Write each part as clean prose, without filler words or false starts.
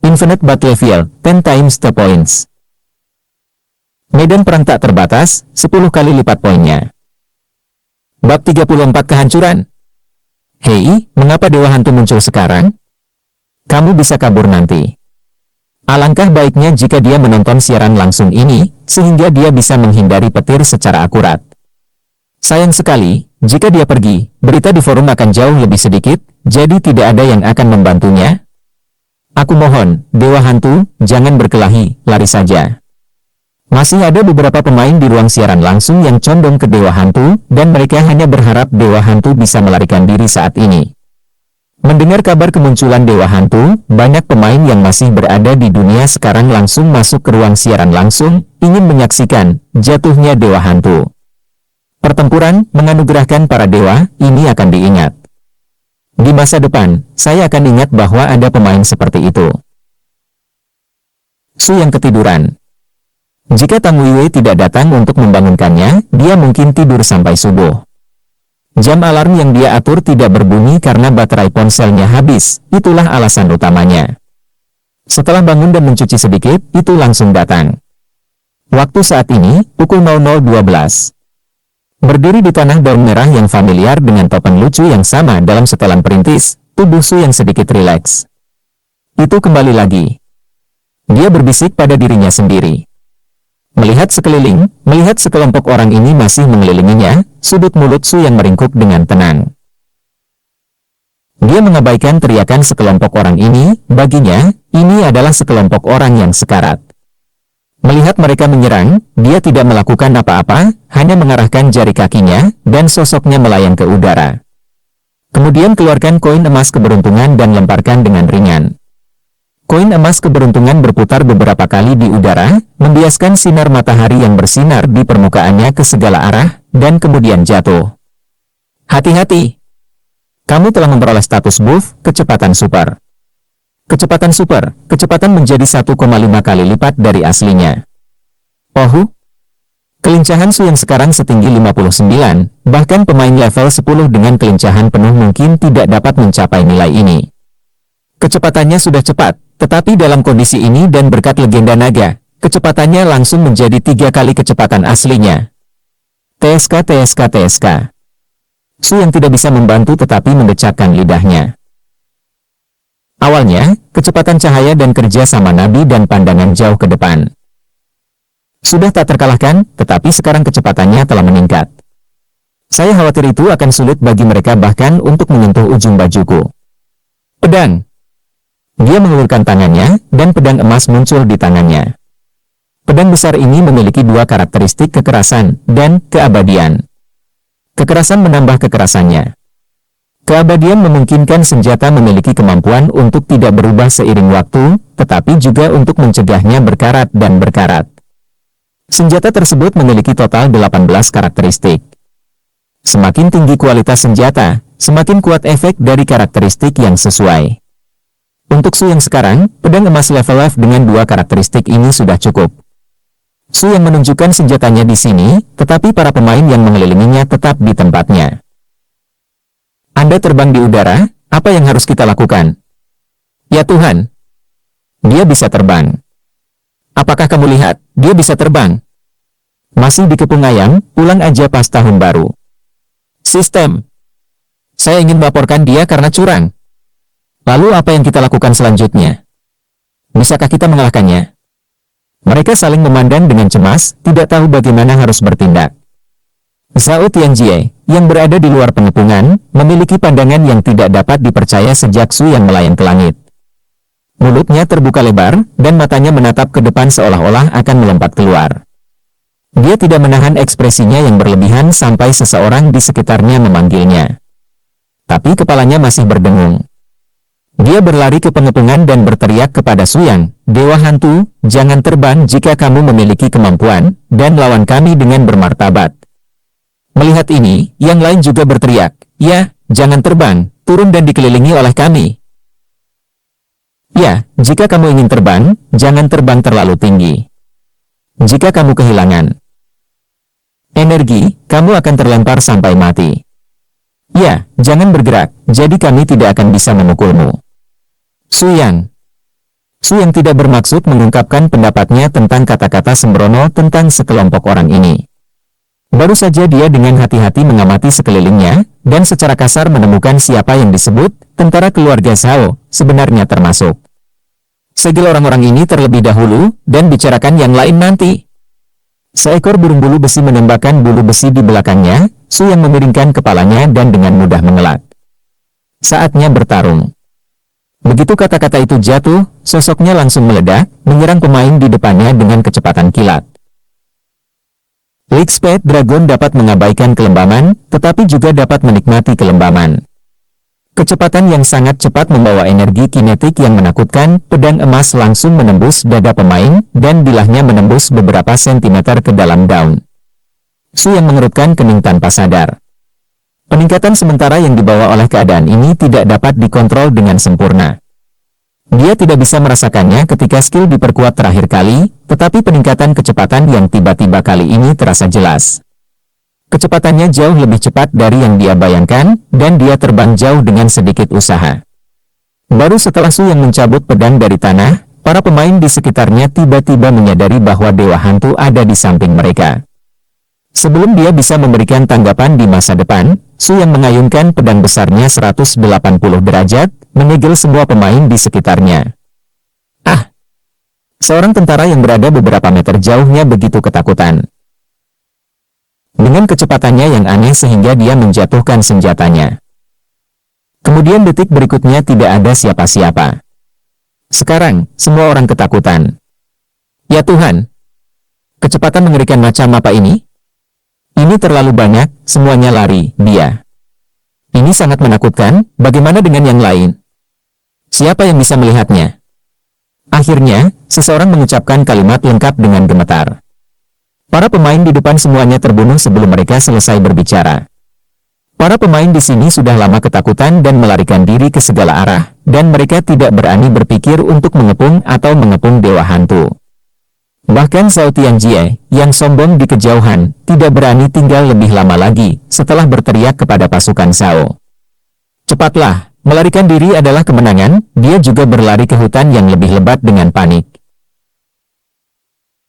Infinite Battlefield, 10 times the points. Medan perang tak terbatas, 10 kali lipat poinnya. Bab 34 Kehancuran. Hei, mengapa Dewa Hantu muncul sekarang? Kamu bisa kabur nanti. Alangkah baiknya jika dia menonton siaran langsung ini, sehingga dia bisa menghindari petir secara akurat. Sayang sekali, jika dia pergi, berita di forum akan jauh lebih sedikit, jadi tidak ada yang akan membantunya. Aku mohon, Dewa Hantu, jangan berkelahi, lari saja. Masih ada beberapa pemain di ruang siaran langsung yang condong ke Dewa Hantu, dan mereka hanya berharap Dewa Hantu bisa melarikan diri saat ini. Mendengar kabar kemunculan Dewa Hantu, banyak pemain yang masih berada di dunia sekarang langsung masuk ke ruang siaran langsung, ingin menyaksikan jatuhnya Dewa Hantu. Pertempuran menganugerahkan para dewa, ini akan diingat. Di masa depan, saya akan ingat bahwa ada pemain seperti itu. Su yang ketiduran. Jika Tang Weiwei tidak datang untuk membangunkannya, dia mungkin tidur sampai subuh. Jam alarm yang dia atur tidak berbunyi karena baterai ponselnya habis, itulah alasan utamanya. Setelah bangun dan mencuci sedikit, itu langsung datang. Waktu saat ini, pukul 00.12. Berdiri di tanah daun merah yang familiar dengan topeng lucu yang sama dalam setelan perintis, tubuh Su yang sedikit rileks. Itu kembali lagi. Dia berbisik pada dirinya sendiri. Melihat sekeliling, melihat sekelompok orang ini masih mengelilinginya, sudut mulut Su yang meringkuk dengan tenang. Dia mengabaikan teriakan sekelompok orang ini, baginya, ini adalah sekelompok orang yang sekarat. Melihat mereka menyerang, dia tidak melakukan apa-apa, hanya mengarahkan jari kakinya, dan sosoknya melayang ke udara. Kemudian keluarkan koin emas keberuntungan dan lemparkan dengan ringan. Koin emas keberuntungan berputar beberapa kali di udara, membiaskan sinar matahari yang bersinar di permukaannya ke segala arah, dan kemudian jatuh. Hati-hati! Kamu telah memperoleh status buff, kecepatan super. Kecepatan super, kecepatan menjadi 1,5 kali lipat dari aslinya. Oh, kelincahan Su yang sekarang setinggi 59, bahkan pemain level 10 dengan kelincahan penuh mungkin tidak dapat mencapai nilai ini. Kecepatannya sudah cepat, tetapi dalam kondisi ini dan berkat legenda naga, kecepatannya langsung menjadi 3 kali kecepatan aslinya. TSK. Su yang tidak bisa membantu tetapi mendecakkan lidahnya. Awalnya, kecepatan cahaya dan kerja sama nabi dan pandangan jauh ke depan. Sudah tak terkalahkan, tetapi sekarang kecepatannya telah meningkat. Saya khawatir itu akan sulit bagi mereka bahkan untuk menyentuh ujung bajuku. Pedang. Dia mengulurkan tangannya, dan pedang emas muncul di tangannya. Pedang besar ini memiliki 2 karakteristik kekerasan dan keabadian. Kekerasan menambah kekerasannya. Keabadian memungkinkan senjata memiliki kemampuan untuk tidak berubah seiring waktu, tetapi juga untuk mencegahnya berkarat dan berkarat. Senjata tersebut memiliki total 18 karakteristik. Semakin tinggi kualitas senjata, semakin kuat efek dari karakteristik yang sesuai. Untuk Su yang sekarang, pedang emas level F dengan 2 karakteristik ini sudah cukup. Su yang menunjukkan senjatanya di sini, tetapi para pemain yang mengelilinginya tetap di tempatnya. Anda terbang di udara, apa yang harus kita lakukan? Ya Tuhan! Dia bisa terbang. Apakah kamu lihat, dia bisa terbang? Masih dikepung ayam, pulang aja pas tahun baru. Sistem. Saya ingin melaporkan dia karena curang. Lalu apa yang kita lakukan selanjutnya? Bisakah kita mengalahkannya? Mereka saling memandang dengan cemas, tidak tahu bagaimana harus bertindak. Zhao Tianjie, yang berada di luar pengepungan, memiliki pandangan yang tidak dapat dipercaya sejak Su yang melayang ke langit. Mulutnya terbuka lebar, dan matanya menatap ke depan seolah-olah akan melompat keluar. Dia tidak menahan ekspresinya yang berlebihan sampai seseorang di sekitarnya memanggilnya. Tapi kepalanya masih berdengung. Dia berlari ke pengepungan dan berteriak kepada Su Yang, Dewa Hantu, jangan terbang jika kamu memiliki kemampuan, dan lawan kami dengan bermartabat. Melihat ini, yang lain juga berteriak, ya, jangan terbang, turun dan dikelilingi oleh kami. Ya, jika kamu ingin terbang, jangan terbang terlalu tinggi. Jika kamu kehilangan energi, kamu akan terlempar sampai mati. Ya, jangan bergerak, jadi kami tidak akan bisa memukulmu. Su Yang. Su yang tidak bermaksud mengungkapkan pendapatnya tentang kata-kata sembrono tentang sekelompok orang ini. Baru saja dia dengan hati-hati mengamati sekelilingnya, dan secara kasar menemukan siapa yang disebut tentara keluarga Zhao sebenarnya termasuk. Segel orang-orang ini terlebih dahulu, dan bicarakan yang lain nanti. Seekor burung bulu besi menembakkan bulu besi di belakangnya, Su yang memiringkan kepalanya dan dengan mudah mengelak. Saatnya bertarung. Begitu kata-kata itu jatuh, sosoknya langsung meledak, menyerang pemain di depannya dengan kecepatan kilat. League Speed Dragon dapat mengabaikan kelembaman, tetapi juga dapat menikmati kelembaman. Kecepatan yang sangat cepat membawa energi kinetik yang menakutkan, pedang emas langsung menembus dada pemain, dan bilahnya menembus beberapa sentimeter ke dalam daun. Su yang mengerutkan kening tanpa sadar. Peningkatan sementara yang dibawa oleh keadaan ini tidak dapat dikontrol dengan sempurna. Dia tidak bisa merasakannya ketika skill diperkuat terakhir kali, tetapi peningkatan kecepatan yang tiba-tiba kali ini terasa jelas. Kecepatannya jauh lebih cepat dari yang dia bayangkan, dan dia terbang jauh dengan sedikit usaha. Baru setelah Su yang mencabut pedang dari tanah, para pemain di sekitarnya tiba-tiba menyadari bahwa Dewa Hantu ada di samping mereka. Sebelum dia bisa memberikan tanggapan di masa depan, Su yang mengayunkan pedang besarnya 180 derajat, menyegel semua pemain di sekitarnya. Ah! Seorang tentara yang berada beberapa meter jauhnya begitu ketakutan. Dengan kecepatannya yang aneh sehingga dia menjatuhkan senjatanya. Kemudian detik berikutnya tidak ada siapa-siapa. Sekarang, semua orang ketakutan. Ya Tuhan! Kecepatan mengerikan macam apa ini? Ini terlalu banyak, semuanya lari, dia. Ini sangat menakutkan, bagaimana dengan yang lain? Siapa yang bisa melihatnya? Akhirnya, seseorang mengucapkan kalimat lengkap dengan gemetar. Para pemain di depan semuanya terbunuh sebelum mereka selesai berbicara. Para pemain di sini sudah lama ketakutan dan melarikan diri ke segala arah, dan mereka tidak berani berpikir untuk mengepung atau mengepung Dewa Hantu. Bahkan Zhao Tianjie, yang sombong di kejauhan, tidak berani tinggal lebih lama lagi, setelah berteriak kepada pasukan Zhao. Cepatlah, melarikan diri adalah kemenangan, dia juga berlari ke hutan yang lebih lebat dengan panik.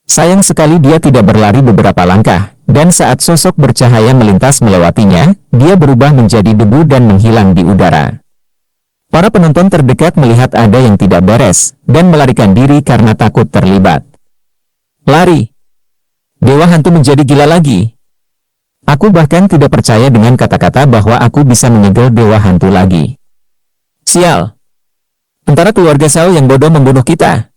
Sayang sekali dia tidak berlari beberapa langkah, dan saat sosok bercahaya melintas melewatinya, dia berubah menjadi debu dan menghilang di udara. Para penonton terdekat melihat ada yang tidak beres, dan melarikan diri karena takut terlibat. Lari. Dewa Hantu menjadi gila lagi. Aku bahkan tidak percaya dengan kata-kata bahwa aku bisa menyegel Dewa Hantu lagi. Sial. Tentara keluarga Zhao yang bodoh membunuh kita.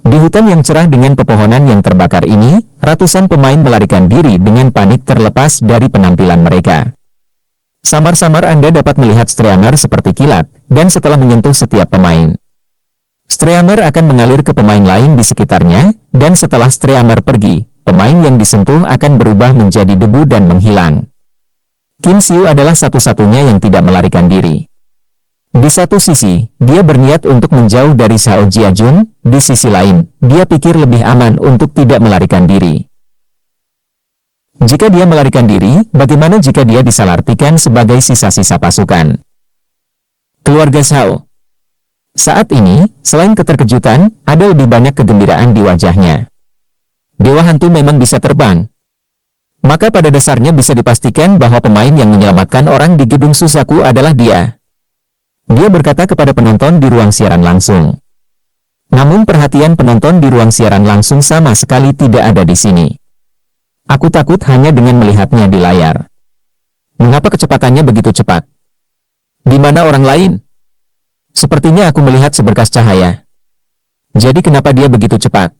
Di hutan yang cerah dengan pepohonan yang terbakar ini, ratusan pemain melarikan diri dengan panik terlepas dari penampilan mereka. Samar-samar Anda dapat melihat streamer seperti kilat, dan setelah menyentuh setiap pemain, streamer akan mengalir ke pemain lain di sekitarnya, dan setelah streamer pergi, pemain yang disentuh akan berubah menjadi debu dan menghilang. Qin Xiu adalah satu-satunya yang tidak melarikan diri. Di satu sisi, dia berniat untuk menjauh dari Zhao Jiajun, di sisi lain, dia pikir lebih aman untuk tidak melarikan diri. Jika dia melarikan diri, bagaimana jika dia disalahartikan sebagai sisa-sisa pasukan keluarga Zhao? Saat ini, selain keterkejutan, ada lebih banyak kegembiraan di wajahnya. Dewa Hantu memang bisa terbang. Maka pada dasarnya bisa dipastikan bahwa pemain yang menyelamatkan orang di gedung Suzaku adalah dia. Dia berkata kepada penonton di ruang siaran langsung. Namun perhatian penonton di ruang siaran langsung sama sekali tidak ada di sini. Aku takut hanya dengan melihatnya di layar. Mengapa kecepatannya begitu cepat? Di mana orang lain? Sepertinya aku melihat seberkas cahaya. Jadi kenapa dia begitu cepat?